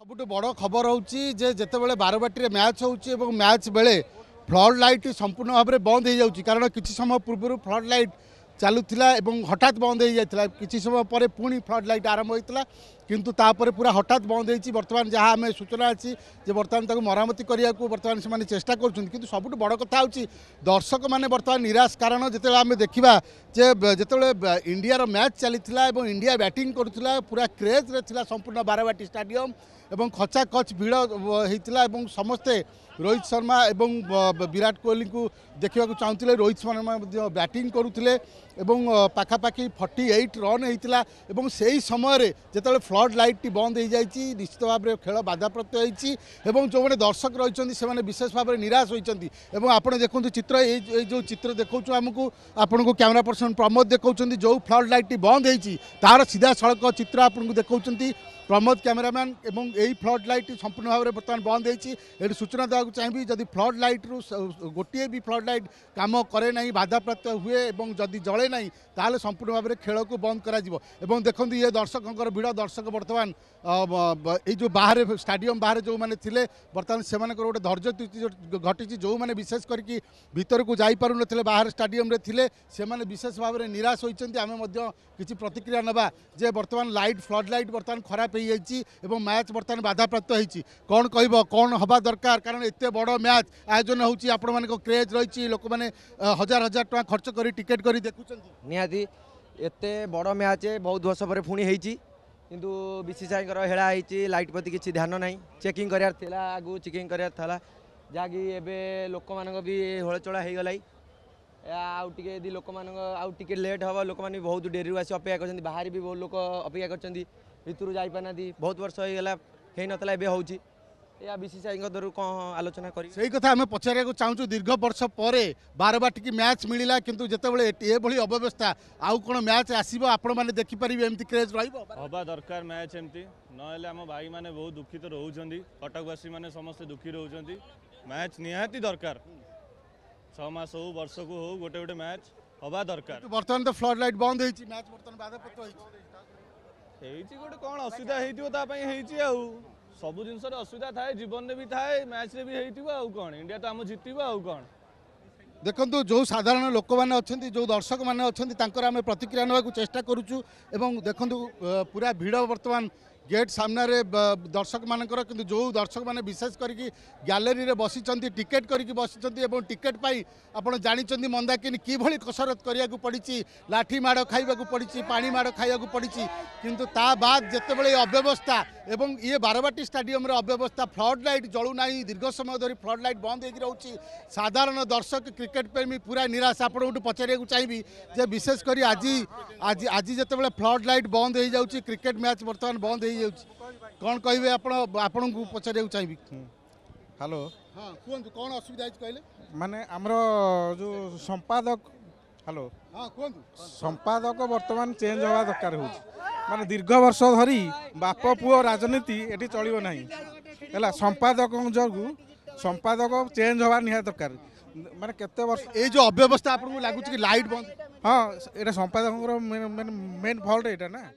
सबुठ बड़ खबर होची जे जेतेबेले बारबाटी मैच होची मैच बेले फ्लड लाइट संपूर्ण भाव में बंद हो जाऊँगी कारण किसी समय पूर्व फ्लड लाइट चलुला हठात बंद हो जाता किसी समय पर पुणी फ्लड लाइट आरंभ होता किंतु तापर पूरा हठात बंद होती बर्तमान जहाँ आम सूचना अच्छी बर्तमान मरामती करने को बर्तमान से चेष्टा कर सबुठ बड़ कथा हूँ दर्शक मैंने बर्तमान निराश कारण जो आम देखा जो इंडिया मैच चली इंडिया बैटिंग करुला पूरा क्रेज रे संपूर्ण बारबाटी स्टाडियम एवं खचा खच भिड़ होता समस्ते रोहित शर्मा एवं विराट कोहली को देखा चाहूले रोहित शर्मा बैटिंग करुले पाखापाखि 48 रन होता से ही समय जो फ्लड लाइट बंद हो जाए निश्चित भाव में खेल बाधाप्राप्त होती जो मैंने दर्शक रही से विशेष भाव में निराश होती आपड़ देखो चित्र जो चित्र देखा आमको आपन को कैमरा पर्सन प्रमोद देखा जो फ्लड लाइट बंद होती तार सीधा सड़क चित्र आपको देखा प्रमोद कैमेरामैन एवं यही फ्लड लाइट संपूर्ण भाव में बर्तमान बंद होती सूचना देवाक चाहिए जदि फ्लड लाइट रु गोटे भी फ्लड लाइट काम करे ना बाधाप्राप्त हुए और जदि जले ना ताल संपूर्ण भाव में खेल को बंद कर देखो ये दर्शकों भिड़ दर्शक बर्तमान जो बाहर स्टाडियम बाहर जो मैंने थे बर्तमान से गोटे धैर्य घटी जो मैंने विशेष करके भीतर को जापार ना बाहर स्टाडियम रे थिले से माने विशेष भाव में निराश होती आम किसी प्रतिक्रिया नवा जे बर्तमान लाइट फ्लड लाइट बर्तमान खराब हो जाइए मैच बर्तमान बाधाप्राप्त होती कौन कह कौन हवा दरकार कारण एत बड़ मैच आयोजन होची आपण मान क्रेज रही लोक मैंने हजार हजार टका खर्च कर टिकेट कर देखुं निहाती एत बड़ मैच बहुत वर्ष पर पुणी होती किंतु बीसीसीआई हेला होती लाइट प्रति किसी ध्यान ना चेकिंग करार आगु चेकिंग करार जहाँकि एवं लोक मान भी हलचला हो गला आउे लोक मान लेट हम लोक मैंने बहुत डेरी आसी अपेक्षा कर बाहर भी बहुत लोक अपेक्षा कर भितर जापार बहुत वर्ष होगा हो नाला एवं या बीसीसीआई दर कौन आलोचना कर सही कथा आम पचार चाहूँ दीर्घ वर्ष पर बारबाटी की मैच मिलला किंतु जितेबाला ये अव्यवस्था आउ कौन मैच आसो आपण मैंने देखिपारे एमती क्रेज रहा दरकार मैच एमती ना आम भाई मैंने बहुत दुखित रोच कटकवासी मैंने समस्ते दुखी रोच मैच निहाती दरकार 6 मास हो वर्ष को हो गोटे गोटे मैच हवा दरकार बर्तमान तो फ्लड लाइट बंद होती मैच बर्तमान बाधाप्राप्त गोटे कौन असुविधा हो सब जिन असुविधा थाए जीवन में भी थाए मैच रे भी हो कौन इंडिया तो आम जीत कौन देखो जो साधारण लोक मैंने अच्छा जो दर्शक मैंने अच्छा आम प्रतिक्रिया ना चेष्टा करुचु देखो पूरा भिड़ बर्तमान गेट सामने दर्शक मानकर किंतु जो दर्शक मैंने विशेष करके गैलेरी रे बसी टिकेट करके बसी टिकेट पाई आपड़ जानी मंदाकिनी किभली कसरत करिया पड़ी लाठी माड़ खाइबा पड़ी पानी माड़ खाइबा पड़ी किंतु ता बाद जितेबाला अव्यवस्था एवं ये बारबाटी स्टाडियम रे अव्यवस्था फ्लड लाइट जलूना दीर्घ समय धरी फ्लड लाइट बंद हो रोचे साधारण दर्शक क्रिकेट प्रेमी पूरा निराश आपको पचारे चाहिए जे विशेषकर आज आज आज जितेबाला फ्लड लाइट बंद हो जाऊँगी क्रिकेट मैच बर्तमान बंद कौन कहे आपण को पचारे चाहिए हेलो हाँ कहतु कौन असुविधा कहले माने आमर जो संपादक हेलो हाँ कहतु संपादक बर्तमान चेंज हवा दरकार हो माने दीर्घ वर्ष धरी बाप पुओ राजनीति एटी चलिबो नाही हैला संपादक जगु संपादक चेंज हवा निहा दरकार माने केते वर्ष ए जो अव्यवस्था आपको लागुच कि लाइट बंद हाँ एटा संपादक मेन फॉल्ट एटा ना।